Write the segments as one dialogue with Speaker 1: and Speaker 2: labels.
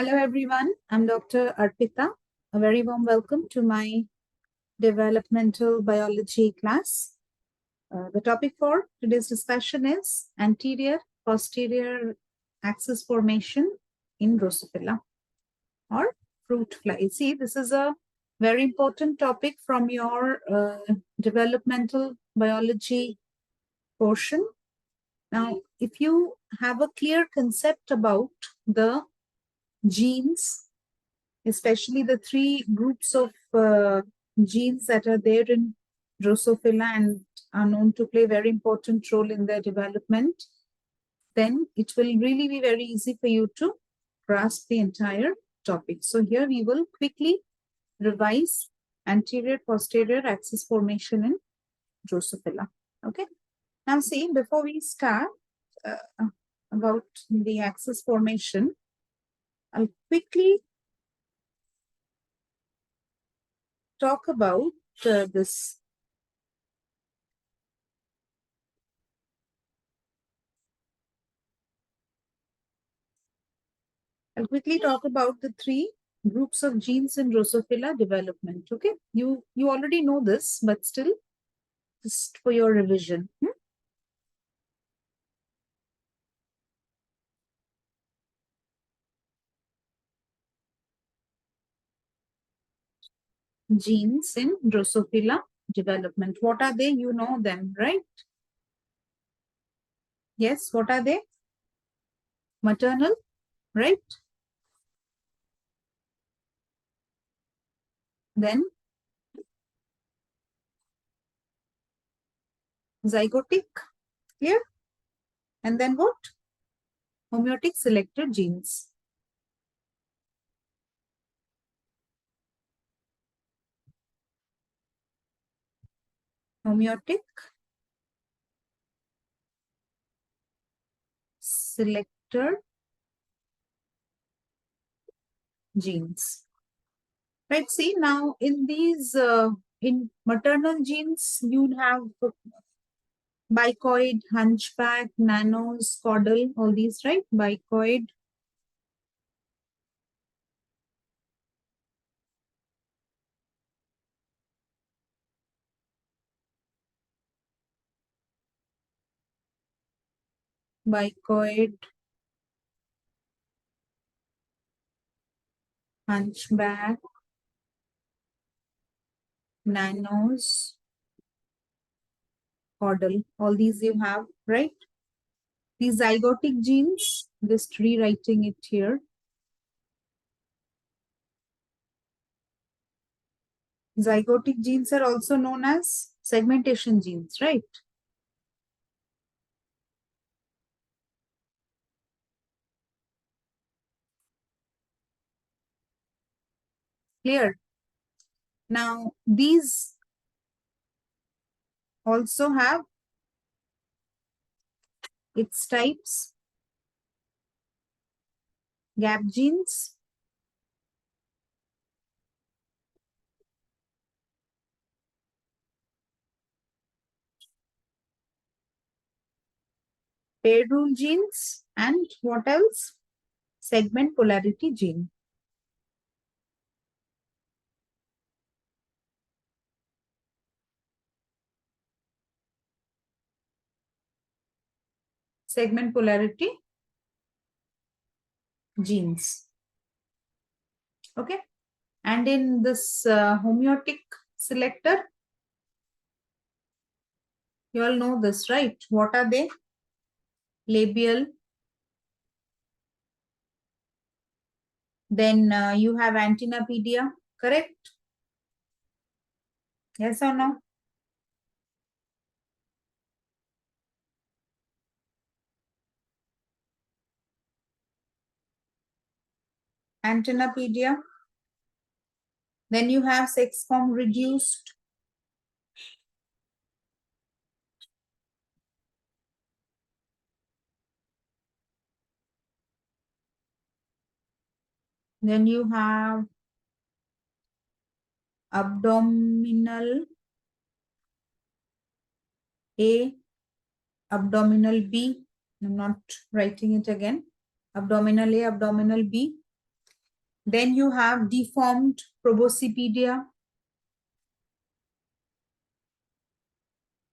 Speaker 1: Hello everyone, I'm Dr. Arpita. A very warm welcome to my developmental biology class. The topic for today's discussion is anterior posterior axis formation in Drosophila or fruit fly. See, this is a very important topic from your developmental biology portion. Now, if you have a clear concept about the genes, especially the three groups of genes that are there in Drosophila and are known to play a very important role in their development, then it will really be very easy for you to grasp the entire topic. So here we will quickly revise anterior posterior axis formation in Drosophila. Okay. Now see, before we start about the axis formation, I'll quickly talk about this. I'll quickly talk about the three groups of genes in Drosophila development. Okay, you already know this, but still, just for your revision. Genes in Drosophila development. What are they? You know them, right? Yes, what are they? Maternal, right? Then zygotic, clear? And then what? Homeotic selected genes. Homeotic selector genes. Right, see now in these, in maternal genes, you'd have bicoid, hunchback, nanos, caudal, all these, right? Bicoid, bicoid, hunchback, nanos, caudal, all these you have, right? These zygotic genes, just rewriting it here. Zygotic genes are also known as segmentation genes, right? Clear. Now, these also have its types. Gap genes, pair rule genes, and what else? Segment polarity gene. Segment polarity genes. Okay. And in this homeotic selector, you all know this, right? What are they? Labial. Then you have antennapedia, correct? Yes or no? Antennapedia. Then you have sex form reduced. Then you have abdominal A, abdominal B. I'm not writing it again. Abdominal A, abdominal B. Then you have deformed proboscipedia,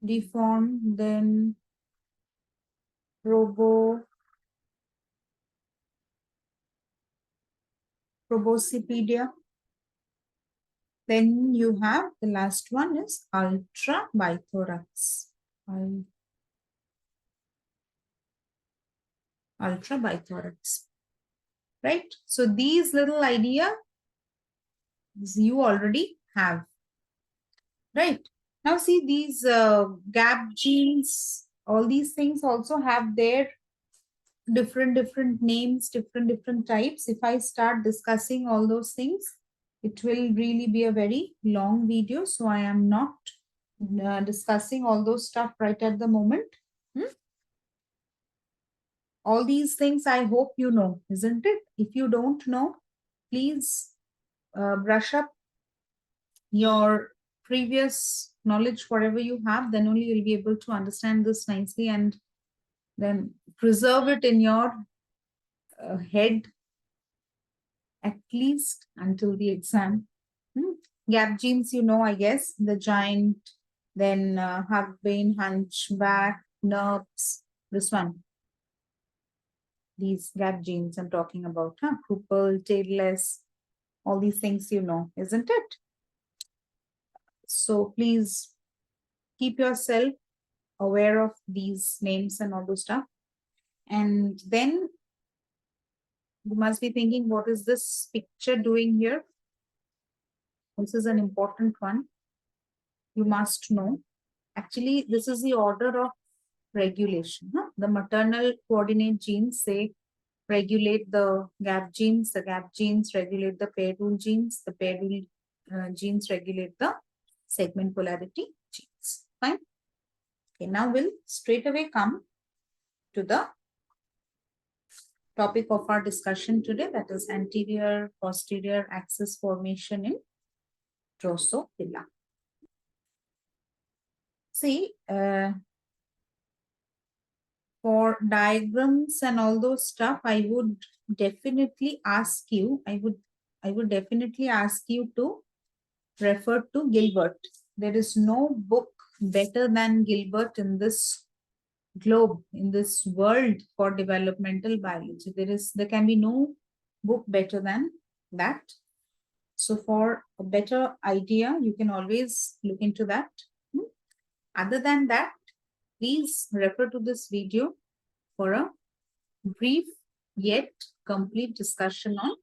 Speaker 1: deformed, then proboscipedia. Then you have the last one is ultra bithorax. Ultra bithorax. Right? So these little ideas you already have. Right? Now see these gap genes, all these things also have their different names, different types. If I start discussing all those things, it will really be a very long video. So I am not discussing all those stuff right at the moment. All these things I hope you know, isn't it? If you don't know, please brush up your previous knowledge, whatever you have, then only you'll be able to understand this nicely and then preserve it in your head at least until the exam. Gap genes, you know, I guess, the giant, then have been hunchback, nerves, this one. These gap genes I'm talking about, Cripple, tailless, all these things you know, isn't it? So please keep yourself aware of these names and all those stuff. And then you must be thinking, what is this picture doing here? This is an important one. You must know. Actually, this is the order of regulation. The maternal coordinate genes say regulate the gap genes regulate the pair rule genes, the pair rule genes regulate the segment polarity genes. Fine. Okay, now we'll straight away come to the topic of our discussion today, that is anterior posterior axis formation in Drosophila. See, for diagrams and all those stuff, I would definitely ask you, I would definitely ask you to refer to Gilbert. There is no book better than Gilbert in this globe, in this world for developmental biology. There can be no book better than that. So for a better idea, you can always look into that. Other than that, please refer to this video for a brief yet complete discussion on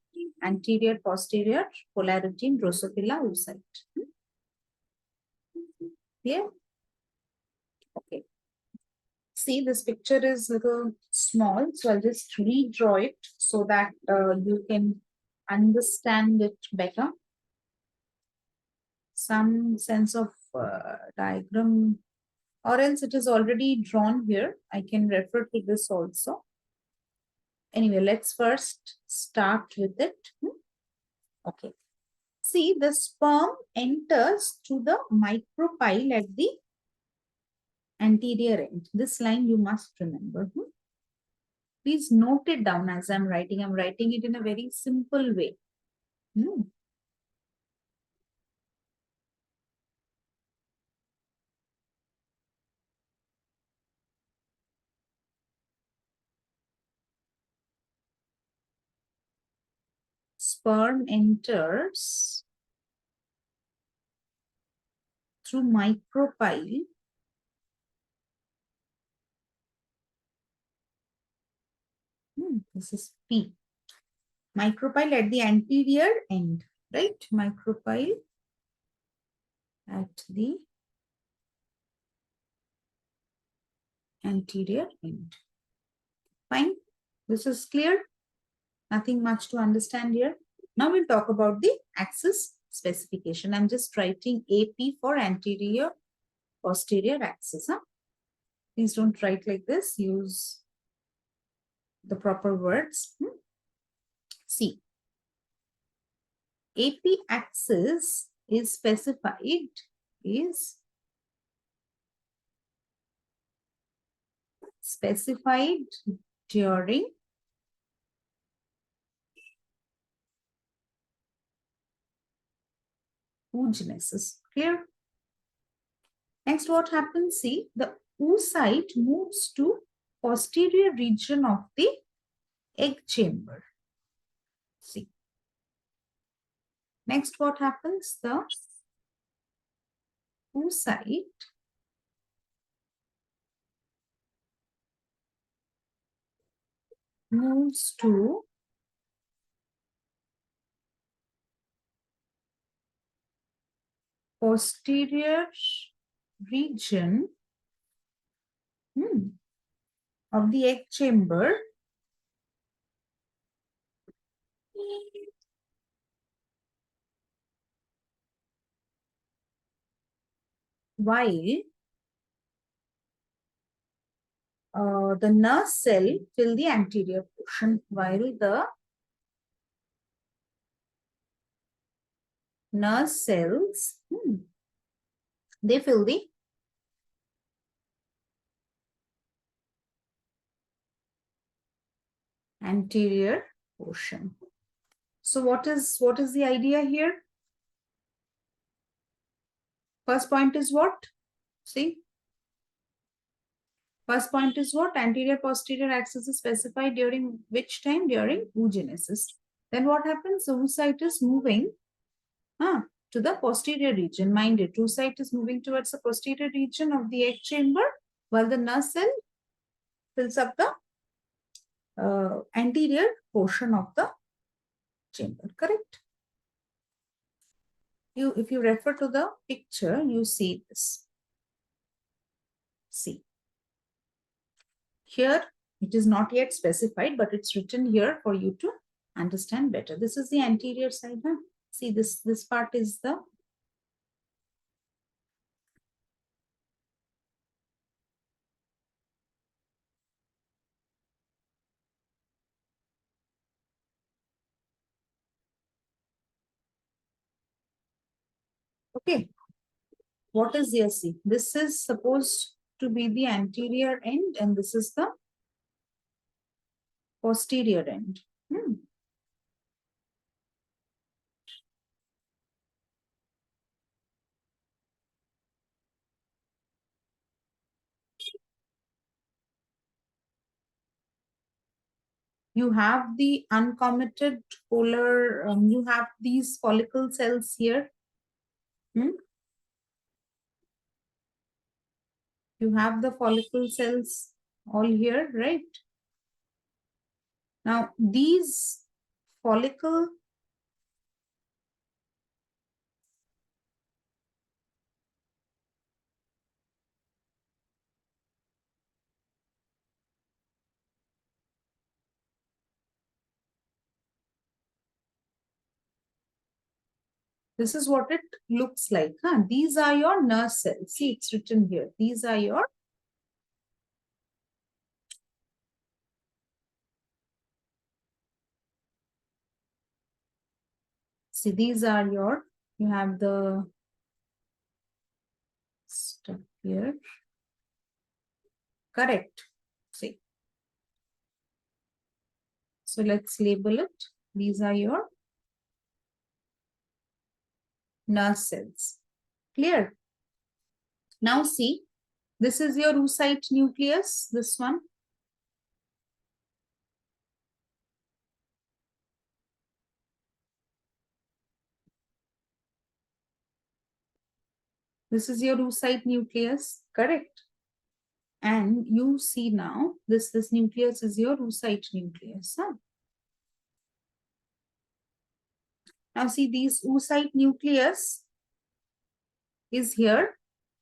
Speaker 1: anterior posterior polarity in Drosophila oocyte. Clear? Okay. See, this picture is a little small, so I'll just redraw it so that you can understand it better. Some sense of diagram, or else it is already drawn here. I can refer to this also. Anyway, let's first start with it. Okay. See, the sperm enters through the micropyle at the anterior end. This line you must remember. Please note it down as I'm writing. I'm writing it in a very simple way. Sperm enters through micropyle this is P. Micropyle at the anterior end, right? Micropyle at the anterior end. Fine. This is clear. Nothing much to understand here. Now we'll talk about the axis specification. I'm just writing AP for anterior posterior axis. Please don't write like this. Use the proper words. See, AP axis is specified during oogenesis. Clear? Next, what happens? See, the oocyte moves to posterior region of the egg chamber. See. Next, what happens? The oocyte moves to posterior region of the egg chamber while the nerve cell fill the anterior portion, while the nerve cells they fill the anterior portion. So what is the idea here? First point is what? See, first point is what? Anterior posterior axis is specified during which time? During oogenesis. Then what happens? The oocyte is moving to the posterior region. Mind it, oocyte is moving towards the posterior region of the egg chamber, while the nerve cell fills up the anterior portion of the chamber. Correct? If you refer to the picture, you see this. See. Here, it is not yet specified, but it's written here for you to understand better. This is the anterior side. Huh? See, this part is the okay. What is here? See, this is supposed to be the anterior end, and this is the posterior end. You have the uncommitted polar, you have these follicle cells here. You have the follicle cells all here, right? Now, these follicle this is what it looks like. Huh? These are your nerve cells. See, it's written here. These are your you have the stuff here. Correct. See. So let's label it. These are your nerve cells. Clear? Now see, this is your oocyte nucleus, this one. This is your oocyte nucleus, correct? And you see now, this nucleus is your oocyte nucleus. Huh? Now see, these oocyte nucleus is here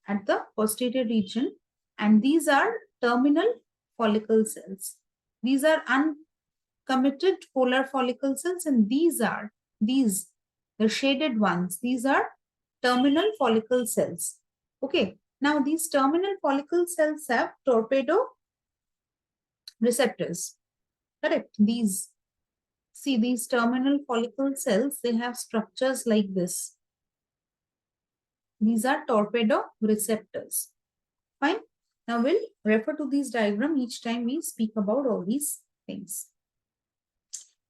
Speaker 1: at the posterior region, and these are terminal follicle cells. These are uncommitted polar follicle cells, and these the shaded ones, these are terminal follicle cells. Okay, now these terminal follicle cells have torpedo receptors. Correct? These terminal follicle cells, they have structures like this. These are torpedo receptors. Fine. Now we'll refer to these diagram each time we speak about all these things.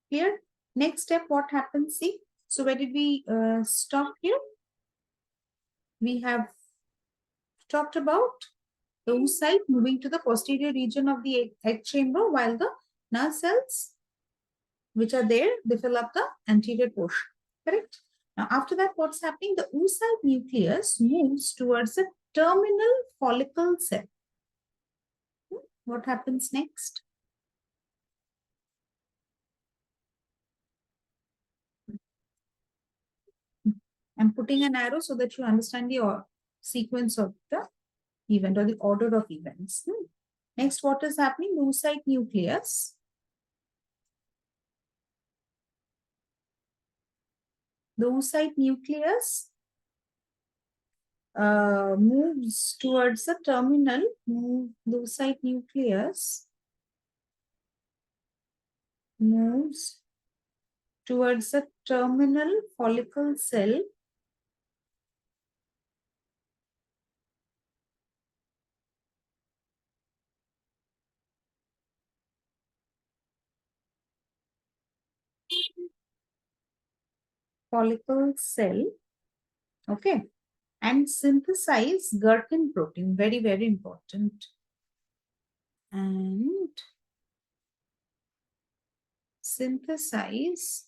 Speaker 1: Clear? Next step, what happens? See, so where did we stop here? we have talked about the oocyte moving to the posterior region of the egg chamber, while the nerve cells which are there, they fill up the anterior portion, correct? Now, after that, what's happening? The oocyte nucleus moves towards a terminal follicle cell. What happens next? I'm putting an arrow so that you understand the sequence of the event or the order of events. Next, what is happening? The oocyte nucleus. The oocyte nucleus moves towards the terminal. The oocyte nucleus moves towards the terminal follicle cell okay, and synthesize Gherkin protein, very, very important. And synthesize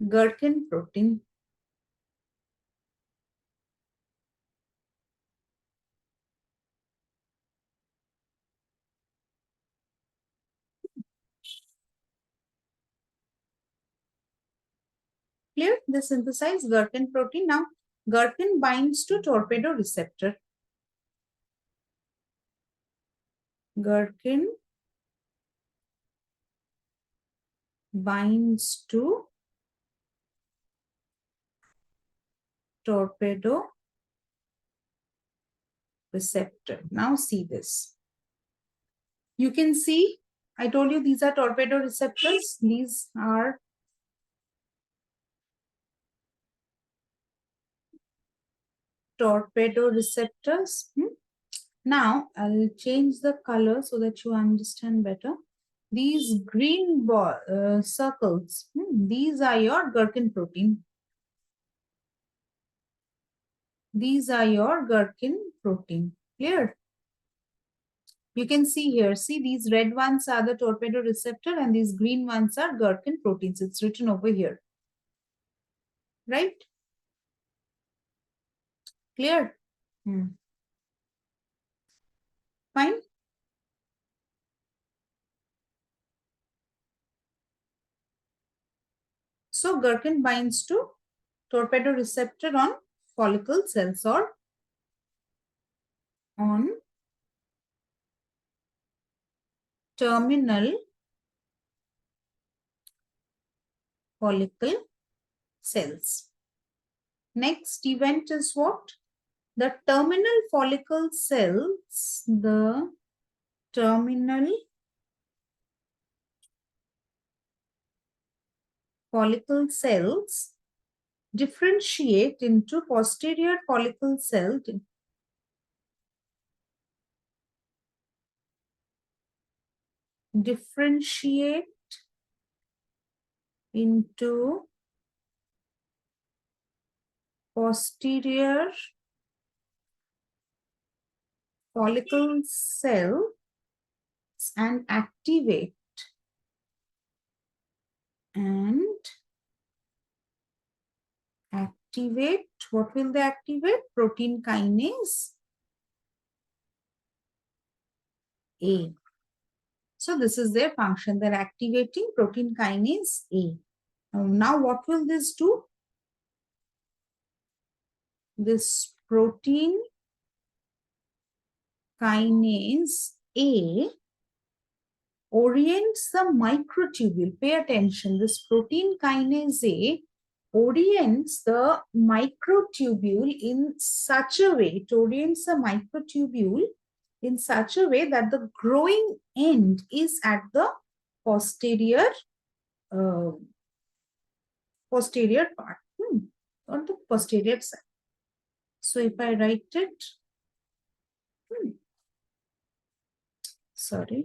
Speaker 1: Gherkin protein. Clear? They synthesize Gherkin protein. Now, Gherkin binds to torpedo receptor. Gherkin binds to torpedo receptor. Now see this. You can see, I told you these are torpedo receptors. These are torpedo receptors. Now I'll change the color so that you understand better. These green circles, these are your Gherkin protein. These are your Gherkin protein. Clear? You can see here, see these red ones are the torpedo receptor and these green ones are Gherkin proteins. It's written over here. Right? Clear? Fine? So Gherkin binds to torpedo receptor on follicle cells or on terminal follicle cells. Next event is what? The terminal follicle cells, the terminal follicle cells differentiate into posterior follicle cell, differentiate into posterior follicle cells and activate what will they activate? Protein kinase A. So this is their function. They're activating protein kinase A. Now what will this do? This protein kinase A orients the microtubule. Pay attention. This protein kinase A orients the microtubule in such a way, it orients the microtubule in such a way that the growing end is at the posterior posterior part, on the posterior side. So if I write it, Sorry.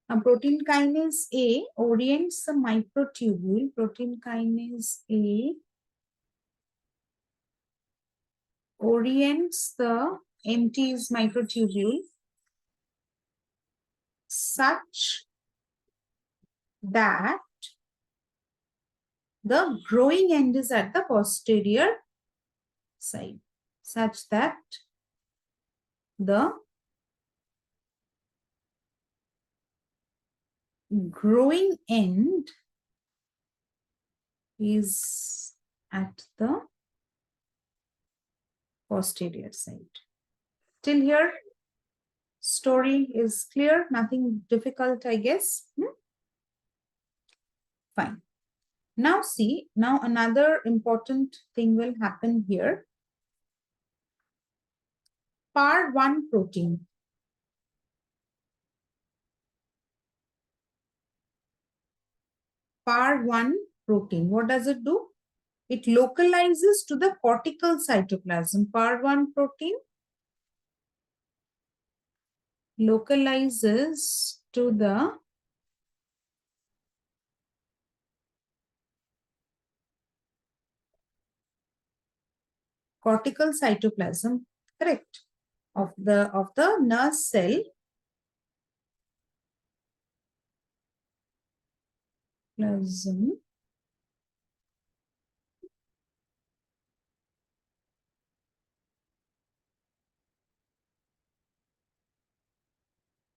Speaker 1: Now, protein kinase A orients the microtubule. Protein kinase A orients the empties microtubule such that the growing end is at the posterior side, such that the growing end is at the posterior side. Till here, story is clear, nothing difficult, I guess. Fine. Now see, now another important thing will happen here. PAR1 protein. PAR1 protein, what does it do? It localizes to the cortical cytoplasm. PAR1 protein localizes to the cortical cytoplasm, correct, of the nurse cell plasm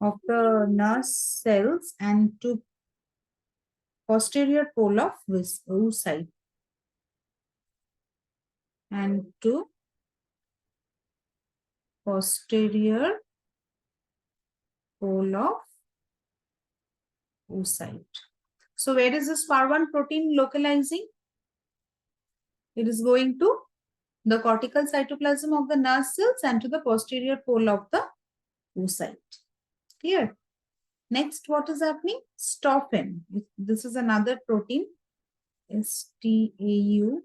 Speaker 1: of the nurse cells and to posterior pole of oocyte and to posterior pole of oocyte. So where is this PAR1 protein localizing? It is going to the cortical cytoplasm of the nerve cells and to the posterior pole of the oocyte. Clear? Next, what is happening? Stauffin. This is another protein. STAU.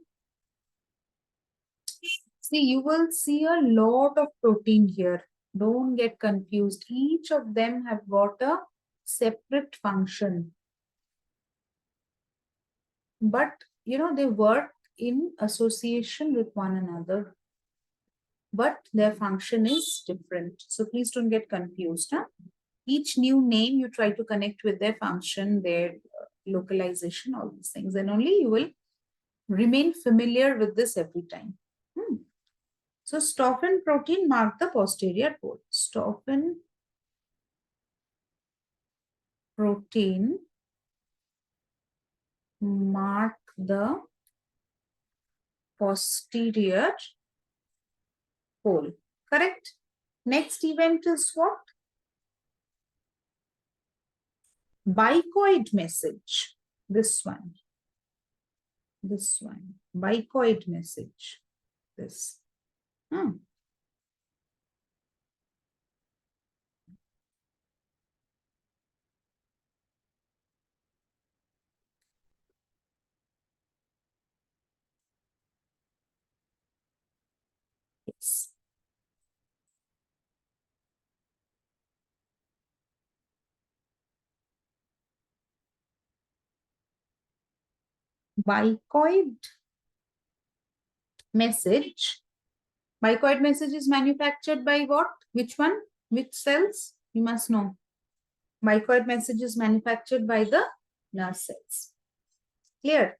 Speaker 1: See, you will see a lot of protein here. Don't get confused. Each of them have got a separate function. But, you know, they work in association with one another. But their function is different. So please don't get confused. Huh? Each new name you try to connect with their function, their localization, all these things. And only you will remain familiar with this every time. So Stauffin protein mark the posterior pole. Stauffin protein mark the posterior pole. Correct? Next event is what? Bicoid message. This one. This one. Bicoid message. This. Yes. Bicoid message. Bicoid message is manufactured by what? Which one? Which cells? You must know. Bicoid message is manufactured by the nerve cells. Clear?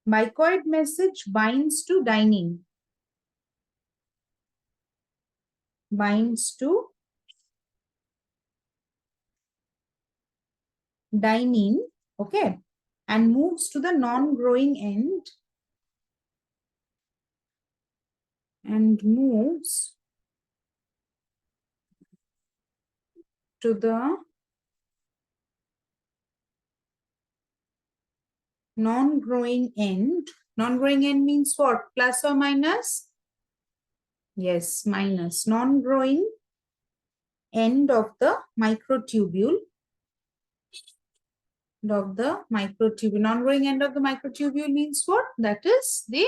Speaker 1: Bicoid message binds to dynein. Binds to dynein, okay, and moves to the non-growing end and moves to the non-growing end. Non-growing end means what? Plus or minus? Yes, minus. Non-growing end of the microtubule. Non-growing end of the microtubule means what? That is the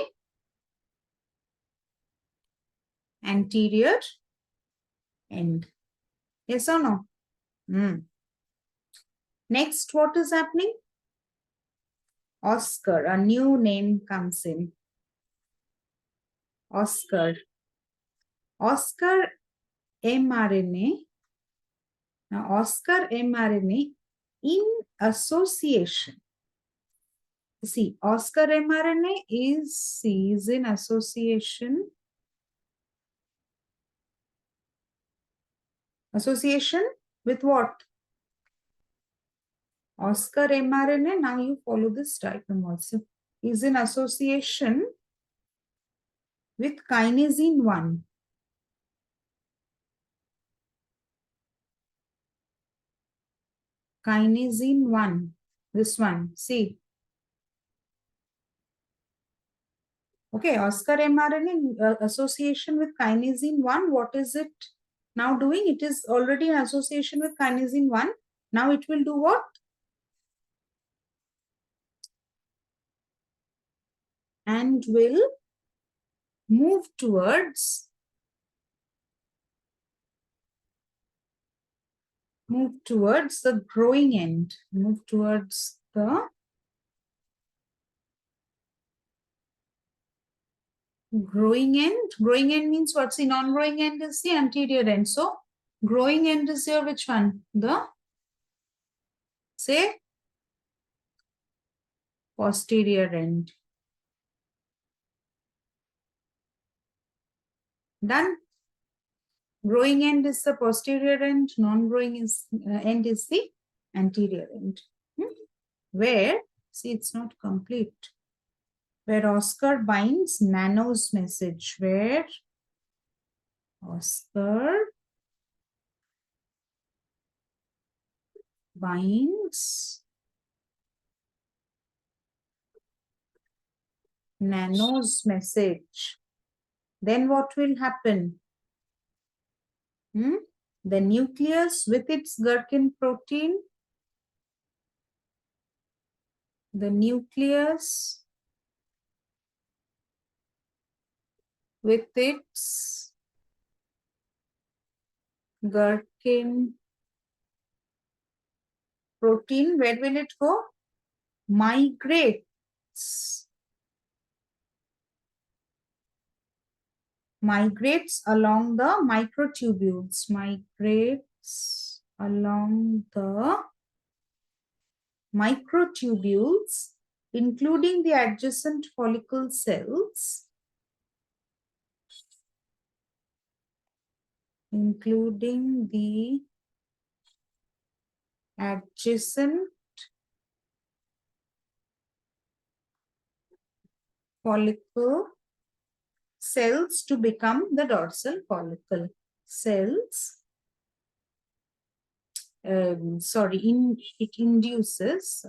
Speaker 1: anterior end. Yes or no? Next, what is happening? Oscar, a new name comes in. Oscar. Oscar mRNA. Now, Oscar mRNA in association. See, Oscar mRNA is in association. Association with what? Oscar mRNA, now you follow this diagram also, is in association with kinesin 1. Kinesin 1, this one, see. Okay, Oscar mRNA in association with kinesin 1, what is it now doing? It is already in association with kinesin 1. Now it will do what? And will move towards the growing end. Move towards the growing end. Growing end means what's the non-growing end is the anterior end. So growing end is here which one? The, say, posterior end. Done. Growing end is the posterior end, non-growing end is the anterior end. Where, see, it's not complete. Where Oscar binds Nano's message. Where Oscar binds Nano's message. Then what will happen? The nucleus with its gherkin protein, the nucleus with its gherkin protein, where will it go? Migrates along the microtubules, migrates along the microtubules, including the adjacent follicle cells, including the adjacent follicle cells to become the dorsal follicle cells. It induces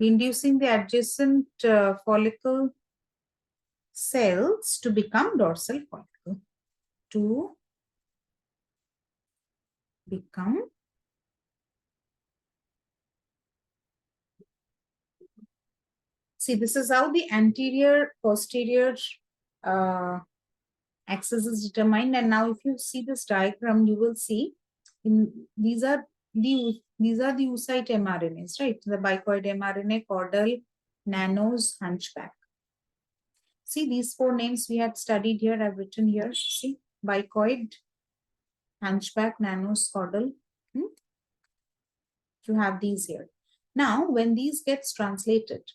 Speaker 1: inducing the adjacent follicle cells to become dorsal follicle, to become see, this is how the anterior posterior axis is determined. And now if you see this diagram, you will see these are the oocyte mRNAs, right? The bicoid mRNA, caudal, nanos, hunchback. See, these four names we had studied here, I've written here. See, bicoid, hunchback, nanos, caudal. You have these here. Now, when these gets translated,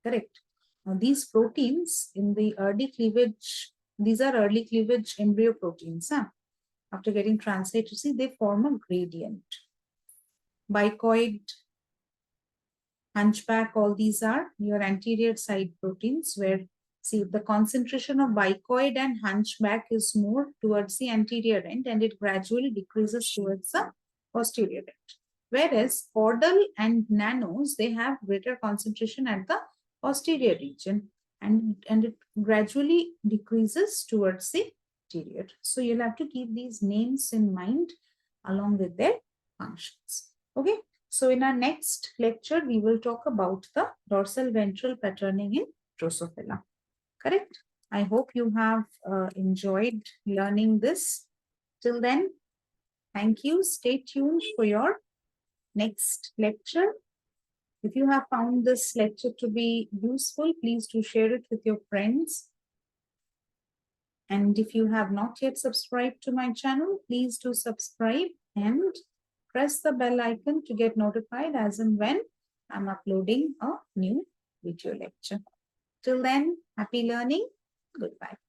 Speaker 1: correct. Now, these proteins in the early cleavage, these are early cleavage embryo proteins. After getting translated, see, they form a gradient. Bicoid, hunchback, all these are your anterior side proteins where, see, the concentration of bicoid and hunchback is more towards the anterior end and it gradually decreases towards the posterior end. Whereas caudal and nanos, they have greater concentration at the posterior region. and it gradually decreases towards the anterior. So you'll have to keep these names in mind along with their functions. Okay. So in our next lecture, we will talk about the dorsal ventral patterning in Drosophila. Correct? I hope you have enjoyed learning this. Till then, thank you. Stay tuned for your next lecture. If you have found this lecture to be useful, please do share it with your friends. And if you have not yet subscribed to my channel, please do subscribe and press the bell icon to get notified as and when I'm uploading a new video lecture. Till then, happy learning. Goodbye.